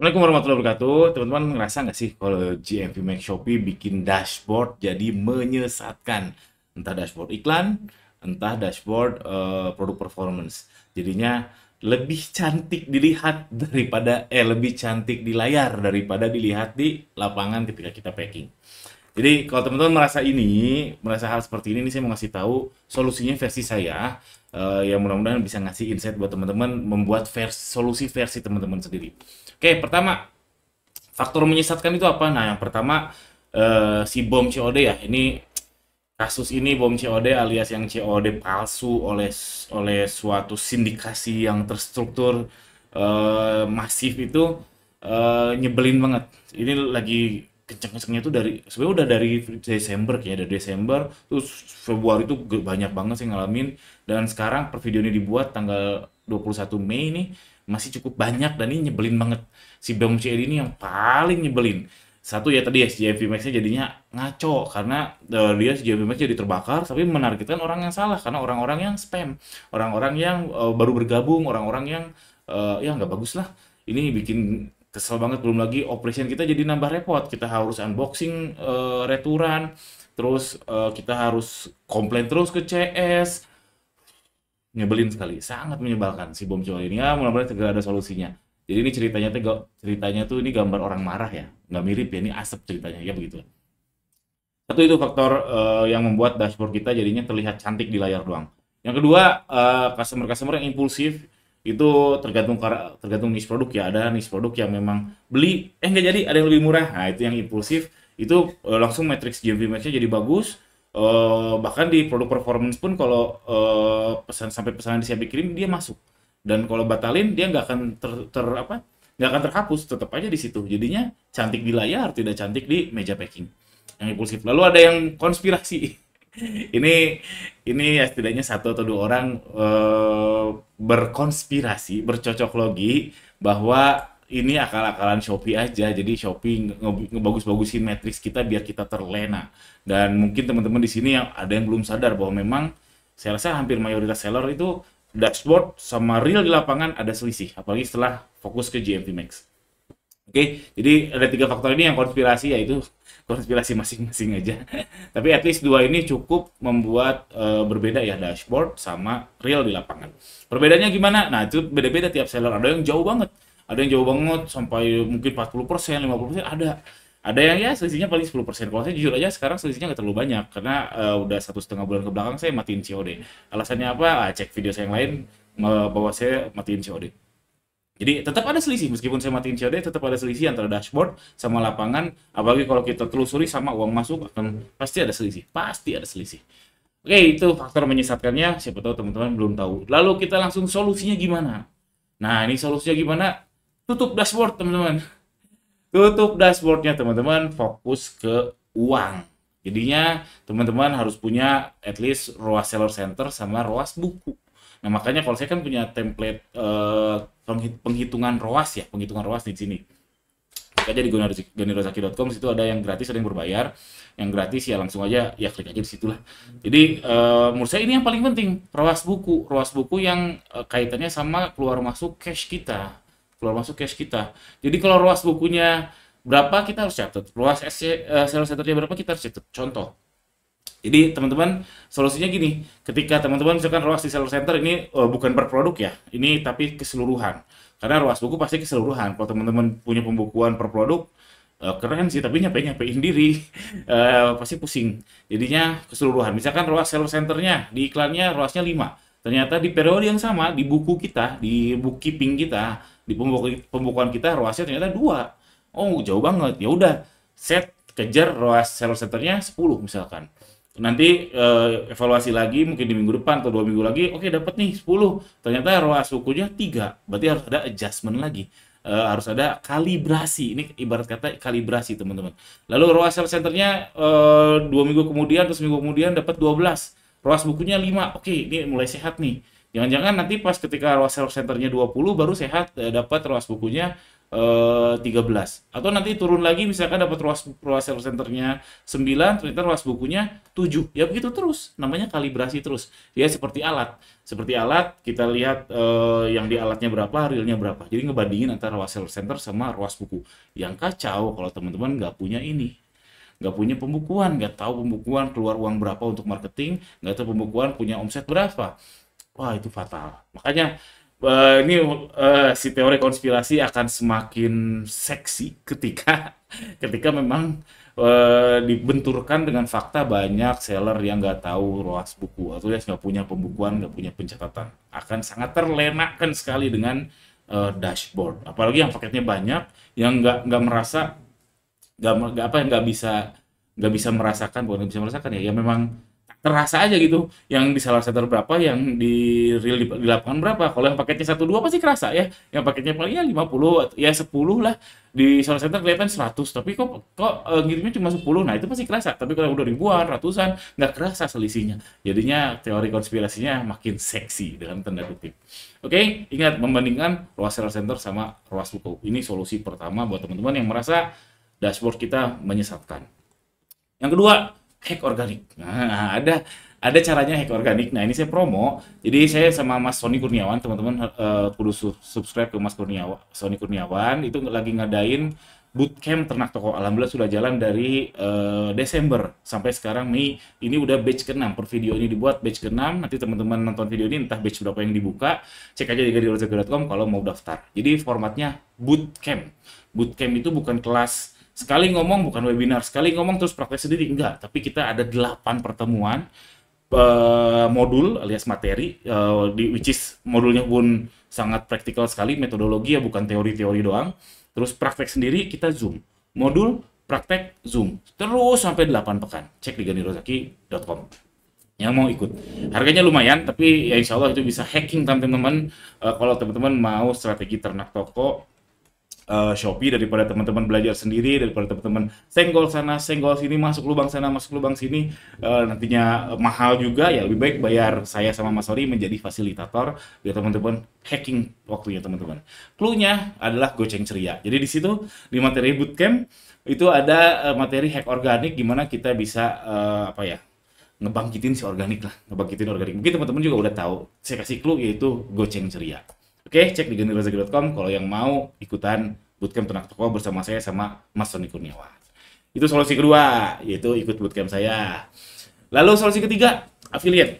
Assalamualaikum warahmatullahi wabarakatuh. Teman-teman ngerasa nggak sih kalau GMV Max Shopee bikin dashboard jadi menyesatkan? Entah dashboard iklan, entah dashboard produk performance. Jadinya lebih cantik dilihat lebih cantik di layar daripada dilihat di lapangan ketika kita packing. Jadi kalau teman-teman merasa hal seperti ini, saya mau ngasih tahu solusinya versi saya, yang mudah-mudahan bisa ngasih insight buat teman-teman membuat solusi versi teman-teman sendiri. Oke, pertama, faktor menyesatkan itu apa? Nah, yang pertama si bom COD ya. Ini kasus ini bom COD alias yang COD palsu oleh suatu sindikasi yang terstruktur masif itu nyebelin banget. Ini lagi kenceng-kencengnya tuh sebenarnya udah dari Desember, kayaknya dari Desember terus Februari tuh banyak banget sih ngalamin, dan sekarang per video ini dibuat tanggal 21 Mei ini masih cukup banyak, dan ini nyebelin banget. Si bom COD ini yang paling nyebelin satu ya, tadi ya si JV Max-nya jadinya ngaco karena dia si JV Max jadi terbakar, tapi menargetkan orang yang salah karena orang-orang yang spam, orang-orang yang baru bergabung, orang-orang yang ya nggak bagus lah. Ini bikin kesel banget, belum lagi operation kita jadi nambah repot. Kita harus unboxing returan, terus kita harus komplain terus ke CS. Nyebelin sekali, sangat menyebalkan si bom cowok ini. Ya, mudah-mudahan segera ada solusinya. Jadi ini ceritanya tuh ini gambar orang marah ya, nggak mirip ya, ini asap ceritanya ya begitu. Satu itu faktor yang membuat dashboard kita jadinya terlihat cantik di layar doang. Yang kedua, customer-customer yang impulsif itu tergantung niche produk ya. Ada niche produk yang memang beli nggak jadi, ada yang lebih murah. Nah, itu yang impulsif itu langsung matrix GMV match-nya jadi bagus. Bahkan di produk performance pun kalau sampai pesanan siap dikirim dia masuk. Dan kalau batalin dia nggak akan nggak akan terhapus, tetap aja di situ. Jadinya cantik di layar, tidak cantik di meja packing. Yang impulsif. Lalu ada yang konspirasi. ini ini ya setidaknya satu atau dua orang berkonspirasi, bercocok logi bahwa ini akal-akalan Shopee aja. Jadi Shopee ngebagus-bagusin matriks kita biar kita terlena. Dan mungkin teman-teman di sini yang ada yang belum sadar bahwa memang saya rasa hampir mayoritas seller itu dashboard sama real di lapangan ada selisih, apalagi setelah fokus ke GMV Max. Oke, jadi ada tiga faktor ini yang konspirasi, yaitu konspirasi masing-masing aja. Tapi at least dua ini cukup membuat berbeda ya, dashboard sama real di lapangan. Perbedaannya gimana? Nah, itu beda-beda tiap seller. Ada yang jauh banget. Ada yang jauh banget sampai mungkin 40%, 50% ada. Ada yang ya selisihnya paling 10%. Kalau saya jujur aja sekarang selisihnya nggak terlalu banyak karena udah 1,5 bulan ke belakang saya matiin COD. Alasannya apa? Cek video saya yang lain bahwa saya matiin COD. Jadi tetap ada selisih, meskipun saya matiin COD tetap ada selisih antara dashboard sama lapangan. Apalagi kalau kita telusuri sama uang masuk akan pasti ada selisih, pasti ada selisih. Oke, itu faktor menyesatkannya. Siapa tahu teman-teman belum tahu. Lalu kita langsung solusinya gimana? Nah, ini solusinya gimana? Tutup dashboard teman-teman. Tutup dashboardnya teman-teman, fokus ke uang. Jadinya teman-teman harus punya at least ROAS Seller Center sama ROAS buku. Nah, makanya kalau saya kan punya template penghitungan ROAS ya, penghitungan ROAS di sini. Klik aja di gonirozaki.com, situ ada yang gratis, ada yang berbayar. Yang gratis ya langsung aja ya klik aja di situ lah. Jadi menurut saya ini yang paling penting, ROAS buku yang kaitannya sama keluar masuk cash kita. Keluar masuk cash kita. Jadi kalau ROAS bukunya berapa kita harus catat. ROAS sales centernya berapa kita harus catat. Contoh. Jadi teman-teman solusinya gini, ketika teman-teman misalkan ROAS di seller center ini bukan per produk ya, ini tapi keseluruhan. Karena ROAS buku pasti keseluruhan. Kalau teman-teman punya pembukuan per produk, keren sih, tapi nyampein diri pasti pusing. Jadinya keseluruhan. Misalkan ROAS seller centernya di iklannya ROASnya 5. Ternyata di periode yang sama di buku kita, di bookkeeping kita, di pembukuan kita ROASnya ternyata 2. Oh, jauh banget. Ya udah, kejar ROAS seller centernya 10 misalkan. Nanti evaluasi lagi mungkin di minggu depan atau 2 minggu lagi, oke dapat nih 10, ternyata ROAS bukunya 3, berarti harus ada adjustment lagi, harus ada kalibrasi. Ini ibarat kata kalibrasi teman-teman. Lalu ROAS sales centernya 2 minggu kemudian atau seminggu kemudian dapat 12, ROAS bukunya 5, oke ini mulai sehat nih. Jangan-jangan nanti pas ketika ROAS sales centernya 20 baru sehat, dapat ROAS bukunya 13, atau nanti turun lagi misalkan dapat ruas seller centernya 9, ternyata ruas bukunya 7, ya begitu terus, namanya kalibrasi terus ya. Seperti alat kita lihat yang di alatnya berapa, realnya berapa, jadi ngebandingin antara ruas seller center sama ruas buku. Yang kacau kalau teman-teman nggak punya ini, nggak punya pembukuan, nggak tahu pembukuan keluar uang berapa untuk marketing, nggak tahu pembukuan punya omset berapa. Wah, itu fatal. Makanya ini si teori konspirasi akan semakin seksi ketika ketika memang dibenturkan dengan fakta banyak seller yang nggak tahu ruas buku atau dia nggak punya pembukuan, nggak punya pencatatan. Akan sangat terlenakan sekali dengan dashboard. Apalagi yang paketnya banyak, yang nggak merasa, nggak apa, nggak bisa merasakan, bukan nggak bisa merasakan ya, ya memang terasa aja gitu, yang di salah center berapa, yang di real di lapangan berapa. Kalau yang paketnya 1 2 pasti kerasa ya, yang paketnya paling ya 50 ya 10 lah, di salah center kelihatan 100, tapi kok ngirimnya cuma 10, nah itu pasti kerasa. Tapi kalau udah ribuan, ratusan, nggak kerasa selisihnya. Jadinya teori konspirasinya makin seksi dalam tanda kutip. Oke, ingat membandingkan ruas seller center sama ruas buku. Ini solusi pertama buat teman-teman yang merasa dashboard kita menyesatkan. Yang kedua, hack organik. Nah, ada caranya hack organik. Nah, ini saya promo. Jadi saya sama Mas Sony Kurniawan, teman-teman kudu subscribe ke Mas Kurniawan, Sony Kurniawan, itu lagi ngadain bootcamp ternak toko. Alhamdulillah sudah jalan dari Desember sampai sekarang Mei. Ini udah batch ke-6. Per video ini dibuat batch ke-6. Nanti teman-teman nonton video ini entah batch berapa yang dibuka, cek aja di gadirozaki.com kalau mau daftar. Jadi formatnya bootcamp. Bootcamp itu bukan kelas sekali ngomong, bukan webinar sekali ngomong terus praktek sendiri, enggak, tapi kita ada 8 pertemuan modul alias materi, which is modulnya pun sangat praktikal sekali, metodologi ya, bukan teori-teori doang. Terus praktek sendiri kita Zoom, modul praktek Zoom terus sampai 8 pekan. Cek di ganirozaki.com yang mau ikut. Harganya lumayan, tapi ya insya Allah itu bisa hacking teman-teman. Kalau teman-teman mau strategi ternak toko Shopee, daripada teman-teman belajar sendiri, daripada teman-teman senggol sana senggol sini, masuk lubang sana masuk lubang sini, nantinya mahal juga, ya lebih baik bayar saya sama Mas Sori menjadi fasilitator biar teman-teman hacking waktunya teman-teman. Clue-nya adalah goceng ceria. Jadi di situ di materi bootcamp itu ada materi hack organik, gimana kita bisa apa ya, ngebangkitin si organik lah, ngebangkitin organik. Mungkin teman-teman juga udah tahu. Saya kasih clue yaitu goceng ceria. Oke, cek di ganirozaki.com kalau yang mau ikutan bootcamp ternak toko bersama saya sama Mas Sony Kurniawan. Itu solusi kedua, yaitu ikut bootcamp saya. Lalu solusi ketiga, affiliate.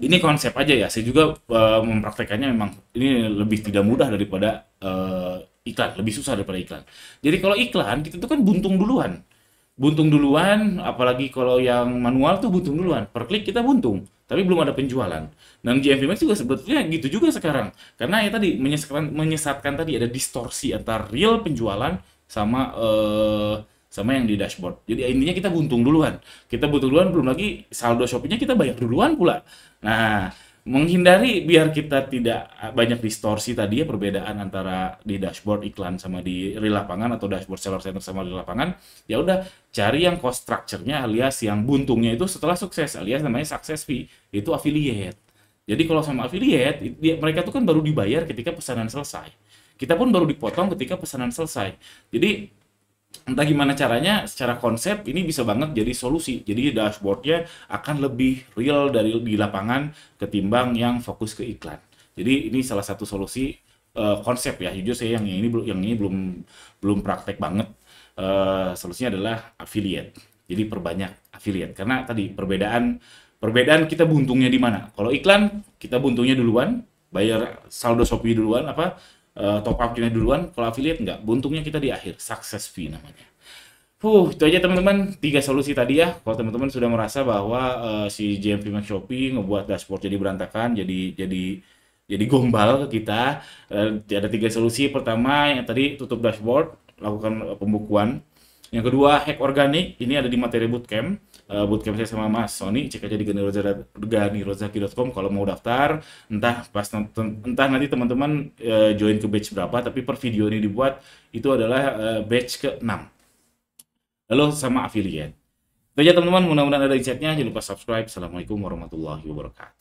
Ini konsep aja ya, saya juga mempraktekannya memang ini lebih tidak mudah daripada iklan, lebih susah daripada iklan. Jadi kalau iklan, kita tuh kan buntung duluan, apalagi kalau yang manual tuh buntung duluan. Per klik kita buntung, tapi belum ada penjualan. Dan GMV Max juga sebetulnya gitu juga sekarang. Karena ya tadi menyesatkan tadi, ada distorsi antara real penjualan sama sama yang di dashboard. Jadi intinya kita buntung duluan. Kita buntung duluan, belum lagi saldo Shopee-nya kita bayar duluan pula. Nah, menghindari biar kita tidak banyak distorsi tadi ya, perbedaan antara di dashboard iklan sama di real lapangan, atau dashboard seller center sama real lapangan, ya udah cari yang cost structure-nya alias yang buntungnya itu setelah sukses, alias namanya success fee, itu affiliate. Jadi kalau sama affiliate, mereka tuh kan baru dibayar ketika pesanan selesai. Kita pun baru dipotong ketika pesanan selesai. Jadi entah gimana caranya, secara konsep ini bisa banget jadi solusi. Jadi dashboardnya akan lebih real dari di lapangan ketimbang yang fokus ke iklan. Jadi ini salah satu solusi konsep ya. Jujur saya yang ini belum praktek banget. Solusinya adalah affiliate. Jadi perbanyak affiliate, karena tadi perbedaan kita buntungnya di mana. Kalau iklan kita buntungnya duluan, bayar saldo Shopee duluan, top up-nya duluan. Kalau affiliate enggak, buntungnya kita di akhir, success fee namanya. Itu aja teman-teman, 3 solusi tadi ya. Kalau teman-teman sudah merasa bahwa si GMV Max Shopee ngebuat dashboard jadi berantakan, jadi gombal ke kita, ada 3 solusi. Pertama yang tadi, tutup dashboard, lakukan pembukuan. Yang kedua, hack organik, ini ada di materi bootcamp. Bootcamp saya sama Mas Sony, cek aja di ganirozaki.com kalau mau daftar. Entah nanti teman-teman join ke batch berapa, tapi per video ini dibuat itu adalah batch ke-6. Lalu sama affiliate. Itu aja teman-teman, mudah-mudahan ada insight-nya. Jangan lupa subscribe. Assalamualaikum warahmatullahi wabarakatuh.